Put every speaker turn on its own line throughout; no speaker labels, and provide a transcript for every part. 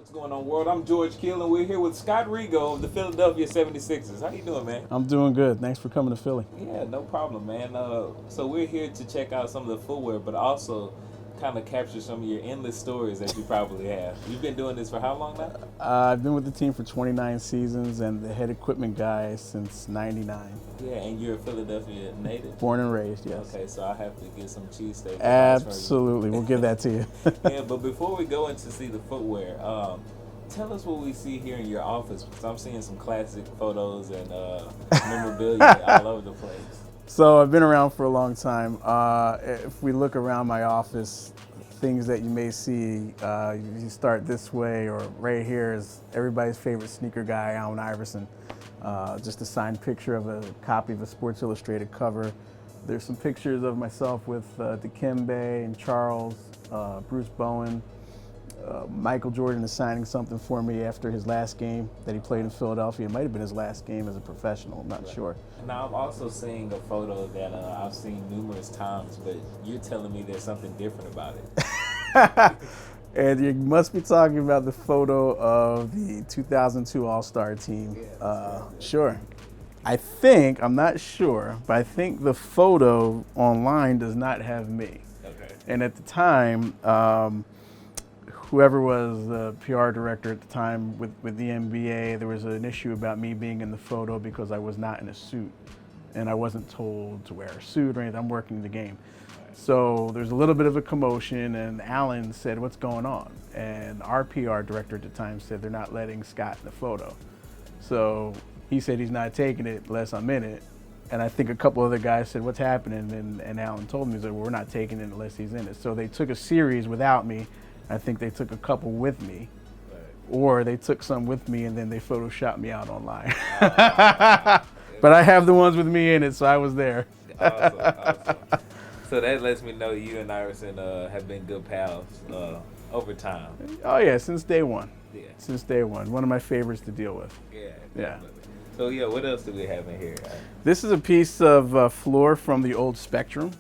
What's going on, world? I'm George Kill, and we're here with Scott Rego of the Philadelphia 76ers. How you doing, man?
I'm doing good. Thanks for coming to Philly.
Yeah, no problem, man. So we're here to check out some of the footwear, but also kind of capture some of your endless stories that you probably have. You've been doing this for how long now?
I've been with the team for 29 seasons and the head equipment guy since '99.
Yeah, and you're a Philadelphia native.
Born and raised, yes.
Okay, so I have to get some cheesesteak.
Absolutely. We'll give that to you.
Yeah, but before we go into see the footwear, tell us what we see here in your office, because I'm seeing some classic photos and memorabilia all over the place.
So I've been around for a long time. If we look around my office, things that you may see, you start this way, or right here is everybody's favorite sneaker guy, Allen Iverson. Just a signed picture of a copy of a Sports Illustrated cover. There's some pictures of myself with Dikembe and Charles, Bruce Bowen. Michael Jordan is signing something for me after his last game that he played in Philadelphia. It might have been his last game as a professional, I'm not sure.
Now, I'm also seeing a photo that I've seen numerous times, but you're telling me there's something different about it.
And you must be talking about the photo of the 2002 All-Star team. Sure. I'm not sure, but I think the photo online does not have me.
Okay.
And at the time, whoever was the PR director at the time with the NBA, there was an issue about me being in the photo because I was not in a suit and I wasn't told to wear a suit or anything. I'm working the game. So there's a little bit of a commotion, and Alan said, "What's going on?" And our PR director at the time said, "They're not letting Scott in the photo." So he said he's not taking it unless I'm in it. And I think a couple other guys said, "What's happening?" And Alan told me, he said, "Well, we're not taking it unless he's in it." So they took a series without me. I think they took a couple with me, or they took some with me and then they photoshopped me out online. But I have the ones with me in it, so I was there.
Awesome. So that lets me know you and Iverson have been good pals over time.
Oh yeah, since day one.
Yeah.
Since day one. One of my favorites to deal with.
Yeah.
Yeah.
Definitely. So yeah, what else do we have in here?
This is a piece of floor from the old Spectrum.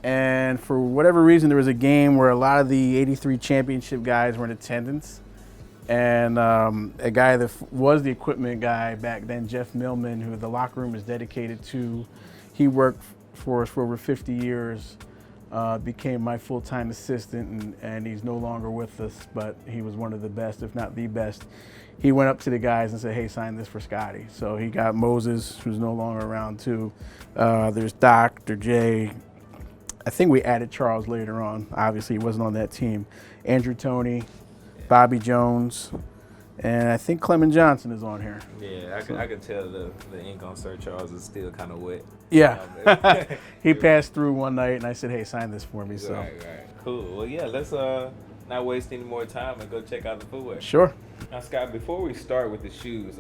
And for whatever reason, there was a game where a lot of the '83 championship guys were in attendance. And a guy that was the equipment guy back then, Jeff Millman, who the locker room is dedicated to, he worked for us for over 50 years, became my full-time assistant, and he's no longer with us, but he was one of the best, if not the best. He went up to the guys and said, "Hey, sign this for Scotty." So he got Moses, who's no longer around too. There's Dr. J. I think we added Charles later on. Obviously, he wasn't on that team. Andrew Toney, Bobby Jones, and I think Clement Johnson is on here.
Yeah, I can tell the ink on Sir Charles is still kind of wet.
Yeah. He passed through one night, and I said, "Hey, sign this for me." So.
Right. Cool. Well, yeah, let's not waste any more time and go check out the footwear.
Sure.
Now, Scott, before we start with the shoes,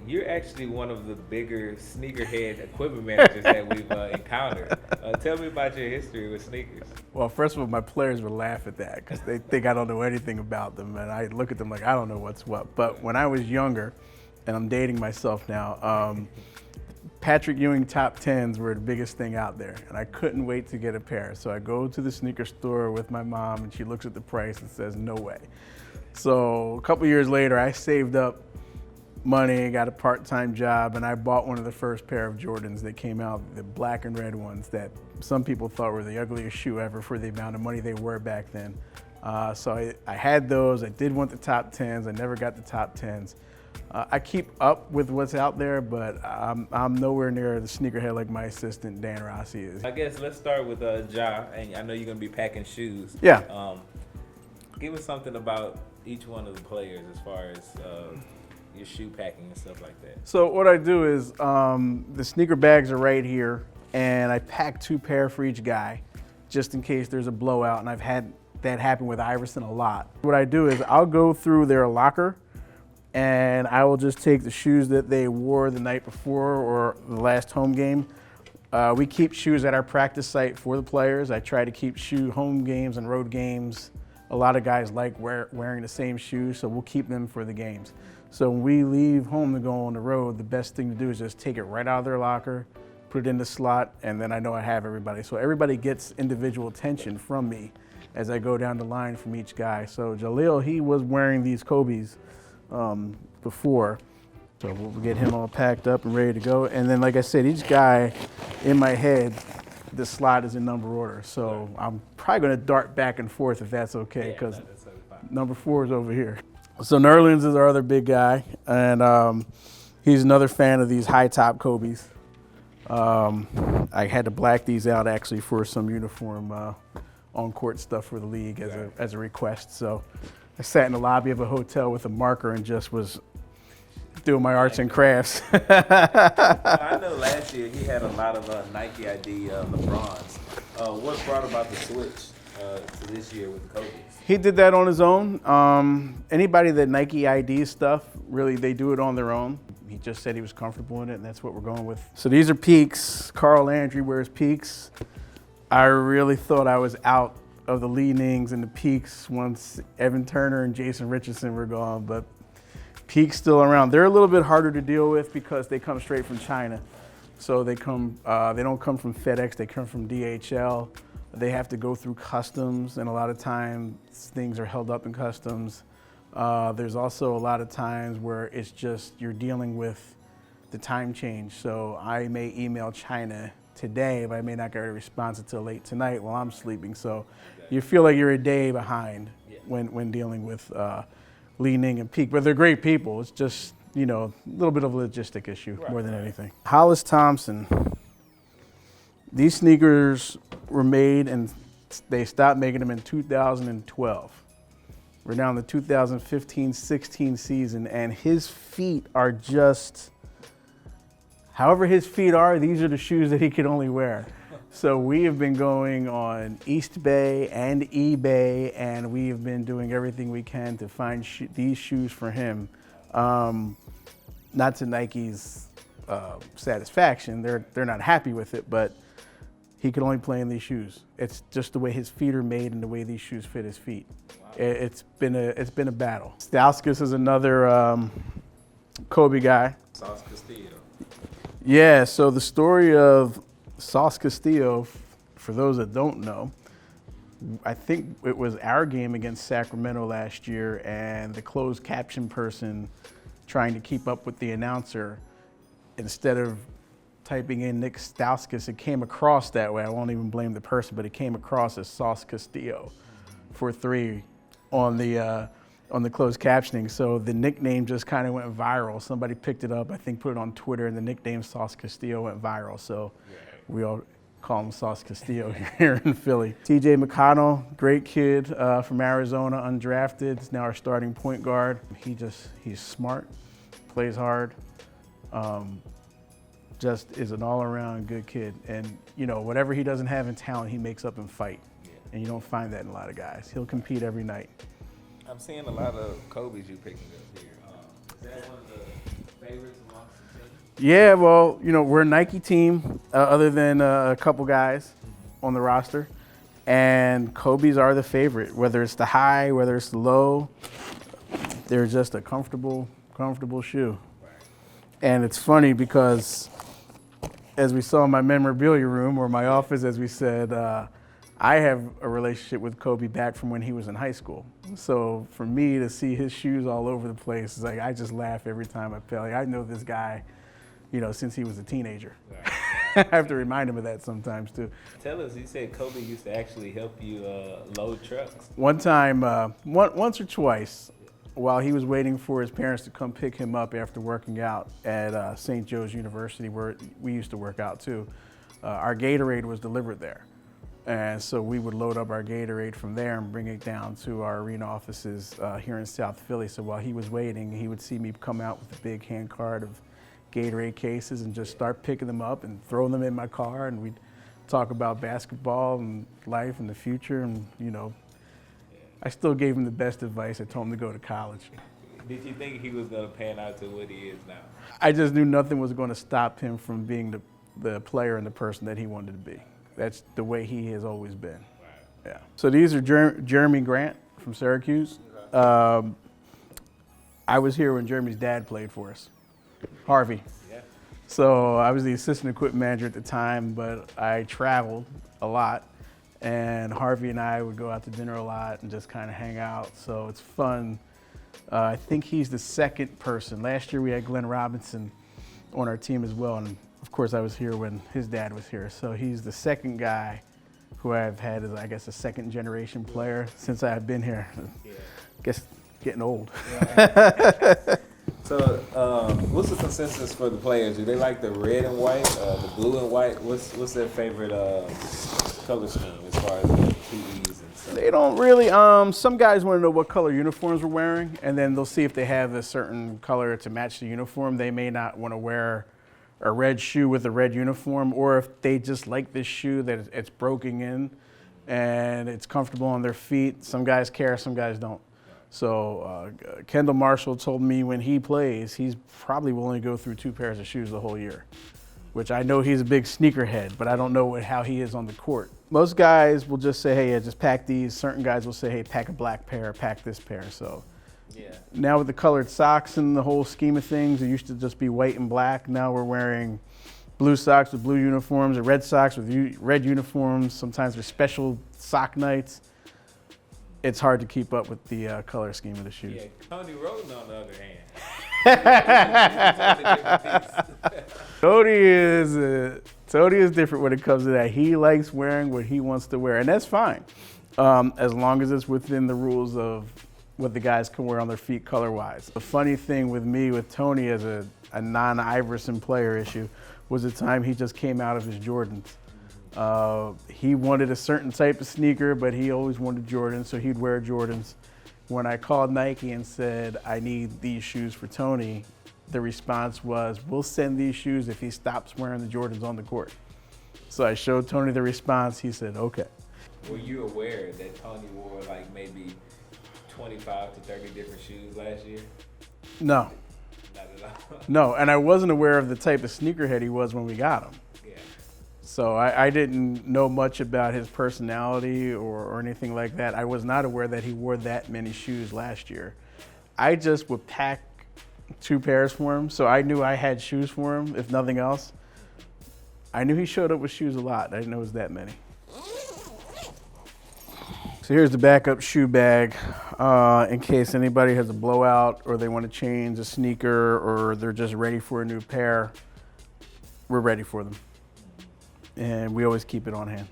you're actually one of the bigger sneakerhead equipment managers that we've encountered. Tell me about your history with sneakers.
Well, first of all, my players would laugh at that because they think I don't know anything about them, and I look at them like I don't know what's what. But when I was younger, and I'm dating myself now, Patrick Ewing top 10s were the biggest thing out there, and I couldn't wait to get a pair. So I go to the sneaker store with my mom, and she looks at the price and says, "No way." So a couple years later, I saved up money, got a part-time job, and I bought one of the first pair of Jordans that came out, the black and red ones that some people thought were the ugliest shoe ever for the amount of money they were back then. So I had those. I did want the top 10s. I never got the top 10s. I keep up with what's out there, but I'm nowhere near the sneakerhead like my assistant Dan Rossi is.
I guess let's start with Ja, and I know you're gonna be packing shoes.
Yeah.
Give us something about each one of the players as far as your shoe packing and stuff like that.
So what I do is the sneaker bags are right here, and I pack 2 pair for each guy, just in case there's a blowout, and I've had that happen with Iverson a lot. What I do is I'll go through their locker, and I will just take the shoes that they wore the night before or the last home game. We keep shoes at our practice site for the players. I try to keep home games and road games. A lot of guys like wearing the same shoes, so we'll keep them for the games. So when we leave home to go on the road, the best thing to do is just take it right out of their locker, put it in the slot, and then I know I have everybody. So everybody gets individual attention from me. as I go down the line from each guy. So Jaleel, he was wearing these Kobe's before. So we'll get him all packed up and ready to go. And then, like I said, each guy in my head, the slot is in number order. So I'm probably going to dart back and forth if that's okay, because number 4 is over here. So Nerlens is our other big guy, and he's another fan of these high top Kobe's. I had to black these out actually for some uniform on-court stuff for the league as a request. So I sat in the lobby of a hotel with a marker and just was doing my arts and crafts.
I know last year he had a lot of Nike ID LeBrons. What brought about the switch to this year with Kobe's?
He did that on his own. Anybody that Nike ID stuff, really, they do it on their own. He just said he was comfortable in it, and that's what we're going with. So these are Peaks. Carl Landry wears Peaks. I really thought I was out of the Li-Nings and the Peaks once Evan Turner and Jason Richardson were gone, but Peaks still around. They're a little bit harder to deal with because they come straight from China. So they don't come from FedEx, they come from DHL. They have to go through customs, and a lot of times things are held up in customs. There's also a lot of times where it's just you're dealing with the time change. So I may email China today, but I may not get a response until late tonight while I'm sleeping. So you feel like you're a day behind when dealing with Li-Ning and Peak. But they're great people. It's just, a little bit of a logistic issue more than anything. Hollis Thompson. These sneakers were made and they stopped making them in 2012. We're now in the 2015-16 season, and his feet are just, however his feet are, these are the shoes that he could only wear. So we have been going on East Bay and eBay, and we have been doing everything we can to find these shoes for him. Not to Nike's satisfaction, they're not happy with it, but he could only play in these shoes. It's just the way his feet are made and the way these shoes fit his feet. Wow. It's been a battle. Stauskas is another Kobe guy.
Sauce Castillo.
Yeah, so the story of Sauce Castillo, for those that don't know, I think it was our game against Sacramento last year, and the closed caption person trying to keep up with the announcer, instead of typing in Nick Stauskas, it came across that way. I won't even blame the person, but it came across as Sauce Castillo for 3 on the closed captioning. So the nickname just kind of went viral. Somebody picked it up, I think put it on Twitter, and the nickname Sauce Castillo went viral. So we all call him Sauce Castillo here in Philly. TJ McConnell, great kid from Arizona, undrafted. He's now our starting point guard. He's smart, plays hard. Just is an all-around good kid. And, whatever he doesn't have in talent, he makes up in fight. Yeah. And you don't find that in a lot of guys. He'll compete every night.
I'm seeing a lot of Kobe's you picking up here. Is that one of the favorites amongst the team?
Yeah, well, we're a Nike team other than a couple guys on the roster. And Kobe's are the favorite, whether it's the high, whether it's the low. They're just a comfortable shoe. Right. And it's funny because, as we saw in my memorabilia room, or my office, as we said, I have a relationship with Kobe back from when he was in high school. So for me to see his shoes all over the place, it's like I just laugh every time I play. I know this guy, since he was a teenager. Right. I have to remind him of that sometimes too.
Tell us, you said Kobe used to actually help you load trucks.
One time, once or twice, while he was waiting for his parents to come pick him up after working out at St. Joe's University, where we used to work out too, our Gatorade was delivered there. And so we would load up our Gatorade from there and bring it down to our arena offices here in South Philly. So while he was waiting, he would see me come out with a big hand cart of Gatorade cases and just start picking them up and throw them in my car. And we'd talk about basketball and life and the future. And, I still gave him the best advice. I told him to go to college.
Did you think he was going to pan out to what he is now?
I just knew nothing was going to stop him from being the player and the person that he wanted to be. That's the way he has always been. Right. Yeah. So these are Jeremy Grant from Syracuse. I was here when Jeremy's dad played for us, Harvey. Yeah. So I was the assistant equipment manager at the time, but I traveled a lot. and Harvey and I would go out to dinner a lot and just kind of hang out. So it's fun. I think he's the second person. Last year we had Glenn Robinson on our team as well, and of course I was here when his dad was here. So he's the second guy who I've had as, I guess, a second generation player since I've been here.
Yeah.
Guess getting old.
So, what's the consensus for the players? Do they like the red and white, the blue and white? What's their favorite color scheme as far as the PEs and stuff?
They don't really. Some guys want to know what color uniforms we're wearing, and then they'll see if they have a certain color to match the uniform. They may not want to wear a red shoe with a red uniform, or if they just like this shoe that it's broken in and it's comfortable on their feet. Some guys care, some guys don't. So Kendall Marshall told me when he plays, he's probably willing to go through 2 pairs of shoes the whole year, which I know he's a big sneakerhead, but I don't know how he is on the court. Most guys will just say, hey, yeah, just pack these. Certain guys will say, hey, pack a black pair, pack this pair. So
Yeah.
now with the colored socks and the whole scheme of things, it used to just be white and black. Now we're wearing blue socks with blue uniforms or red socks with red uniforms. Sometimes there's special sock nights. It's hard to keep up with the color scheme of the shoes.
Yeah, Tony Roden on the other hand.
Tony is different when it comes to that. He likes wearing what he wants to wear, and that's fine, as long as it's within the rules of what the guys can wear on their feet color-wise. The funny thing with me, with Tony as a non-Iverson player issue, was the time he just came out of his Jordans. He wanted a certain type of sneaker, but he always wanted Jordans, so he'd wear Jordans. When I called Nike and said, I need these shoes for Tony, the response was, we'll send these shoes if he stops wearing the Jordans on the court. So I showed Tony the response. He said, okay.
Were you aware that Tony wore like maybe 25 to 30 different shoes last year?
No.
Not at all.
No, and I wasn't aware of the type of sneakerhead he was when we got him.
Yeah.
So I didn't know much about his personality or anything like that. I was not aware that he wore that many shoes last year. I just would pack 2 pairs for him, so I knew I had shoes for him, if nothing else. I knew he showed up with shoes a lot. I didn't know it was that many. So here's the backup shoe bag in case anybody has a blowout or they want to change a sneaker or they're just ready for a new pair. We're ready for them. And we always keep it on hand.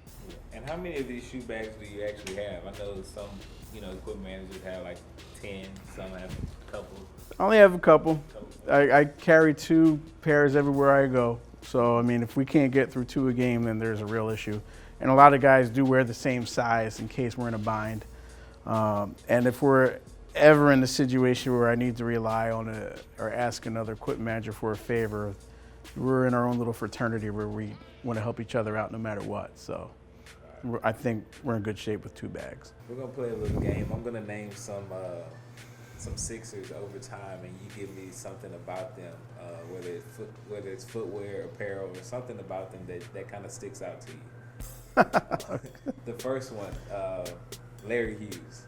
And how many of these shoe bags do you actually have? I know some, equipment managers have like 10, some have a couple.
I only have a couple. I carry 2 pairs everywhere I go. So, I mean, if we can't get through 2 a game, then there's a real issue. And a lot of guys do wear the same size in case we're in a bind. And if we're ever in a situation where I need to rely on or ask another equipment manager for a favor, we're in our own little fraternity where we want to help each other out no matter what. So I think we're in good shape with 2 bags.
We're going to play a little game. I'm going to name some Sixers over time, and you give me something about them, whether it's footwear, apparel, or something about them that kind of sticks out to you. The first one, Larry Hughes.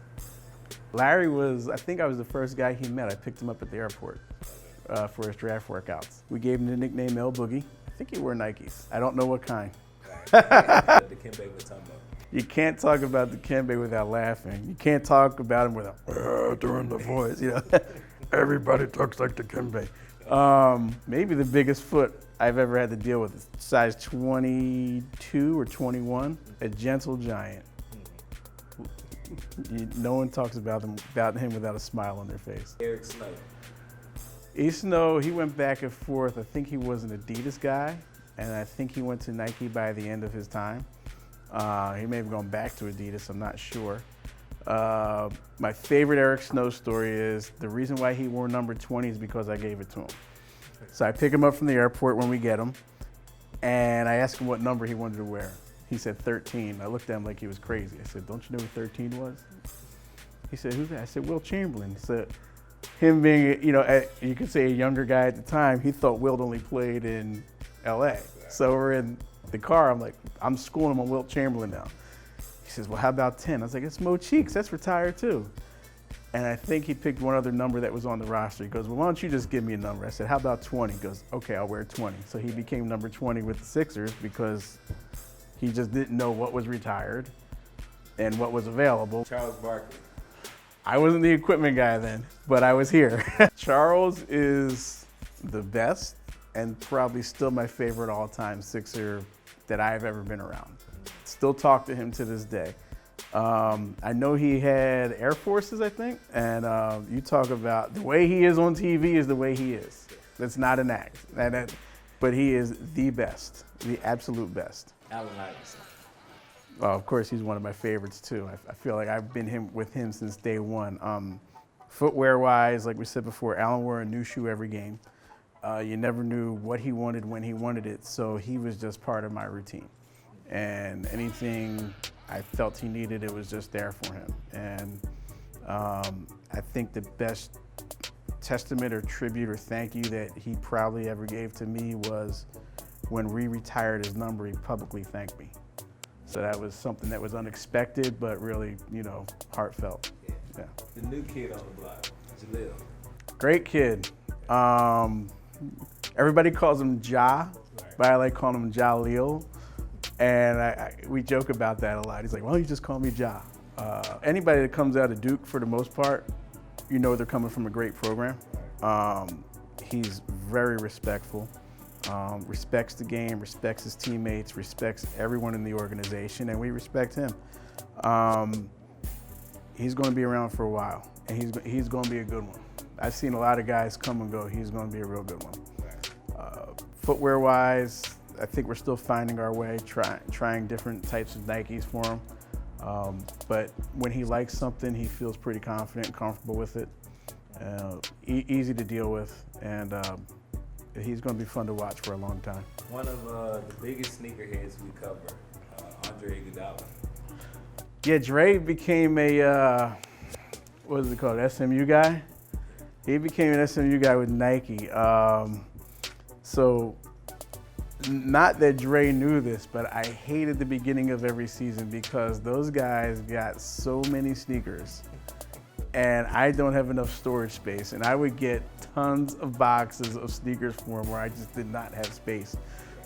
Larry I think I was the first guy he met. I picked him up at the airport for his draft workouts. We gave him the nickname El Boogie. I think he wore Nikes. I don't know what kind.
The Dikembe Mutombo.
You can't talk about Dikembe without laughing. You can't talk about him without doing the voice. Everybody talks like Dikembe. Maybe the biggest foot I've ever had to deal with is size 22 or 21, a gentle giant. No one talks about him without a smile on their face.
Eric Snow.
Snow, he went back and forth. I think he was an Adidas guy, and I think he went to Nike by the end of his time. He may have gone back to Adidas, I'm not sure. My favorite Eric Snow story is the reason why he wore number 20 is because I gave it to him. So I pick him up from the airport when we get him, and I asked him what number he wanted to wear. He said 13. I looked at him like he was crazy. I said, don't you know who 13 was? He said, who's that? I said, Will Chamberlain. He said, him being, you could say a younger guy at the time, he thought Wilt only played in LA. So we're in the car, I'm schooling him on Wilt Chamberlain now. He says, well, how about 10? I was like, it's Mo Cheeks, that's retired too. And I think he picked one other number that was on the roster. He goes, well, why don't you just give me a number? I said, how about 20? He goes, okay, I'll wear 20. So he became number 20 with the Sixers because he just didn't know what was retired. and what was available.
Charles Barkley.
I wasn't the equipment guy then, but I was here. Charles is the best and probably still my favorite all-time Sixer that I've ever been around. Still talk to him to this day. I know he had Air Forces, I think, and you talk about the way he is on TV is the way he is. That's not an act, but he is the best, the absolute best.
Allen Iverson.
Well, of course, he's one of my favorites too. I feel like I've been with him since day one. Footwear-wise, like we said before, Allen wore a new shoe every game. You never knew what he wanted when he wanted it, so he was just part of my routine. And anything I felt he needed, it was just there for him. And I think the best testament or tribute or thank you that he probably ever gave to me was when we retired his number, he publicly thanked me. So that was something that was unexpected, but really, heartfelt. Yeah.
The new kid on the block, Jalil.
Great kid. Everybody calls him Ja, but I like calling him Jalil. And we joke about that a lot. He's like, why don't you just call me Ja? Anybody that comes out of Duke, for the most part, they're coming from a great program. He's very respectful. Respects the game, respects his teammates, respects everyone in the organization, and we respect him. He's going to be around for a while, and he's going to be a good one. I've seen a lot of guys come and go. He's going to be a real good one. Footwear-wise, I think we're still finding our way, trying different types of Nikes for him. But when he likes something, he feels pretty confident and comfortable with it. Easy to deal with, and he's going to be fun to watch for a long time.
One of the biggest sneakerheads we cover, Andre Iguodala.
Yeah, Dre became a, what is it called, SMU guy? He became an SMU guy with Nike. So, not that Dre knew this, but I hated the beginning of every season because those guys got so many sneakers. And I don't have enough storage space. And I would get tons of boxes of sneakers for him where I just did not have space.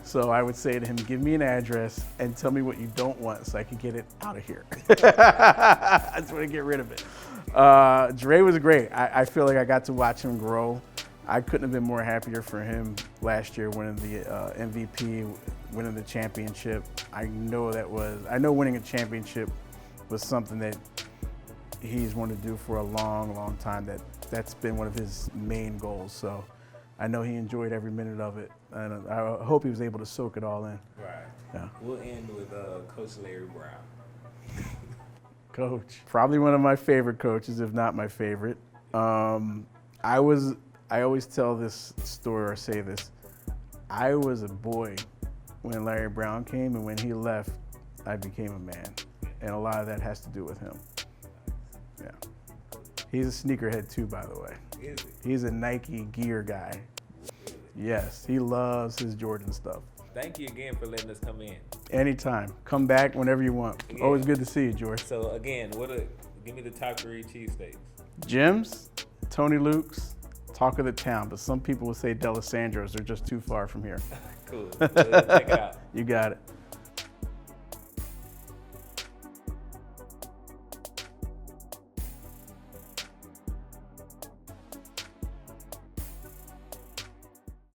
So I would say to him, give me an address and tell me what you don't want so I can get it out of here. I just want to get rid of it. Dre was great. I feel like I got to watch him grow. I couldn't have been more happier for him last year winning the MVP, winning the championship. I know winning a championship was something that he's wanted to do for a long, long time. That's been one of his main goals. So I know he enjoyed every minute of it, and I hope he was able to soak it all in.
Right.
Yeah.
We'll end with Coach Larry Brown.
Coach, probably one of my favorite coaches, if not my favorite. I always tell this story or say this. I was a boy when Larry Brown came, and when he left, I became a man, and a lot of that has to do with him. Yeah. He's a sneakerhead too, by the way.
Is he?
He's a Nike gear guy. Yes, he loves his Jordan stuff.
Thank you again for letting us come in.
Anytime. Come back whenever you want.
Yeah.
Always good to see you, George.
So again, give me the top 3 cheesesteaks.
Jim's, Tony Luke's, talk of the town, but some people will say D'Alessandro's. They're just too far from here.
Cool. Check it out.
You got it.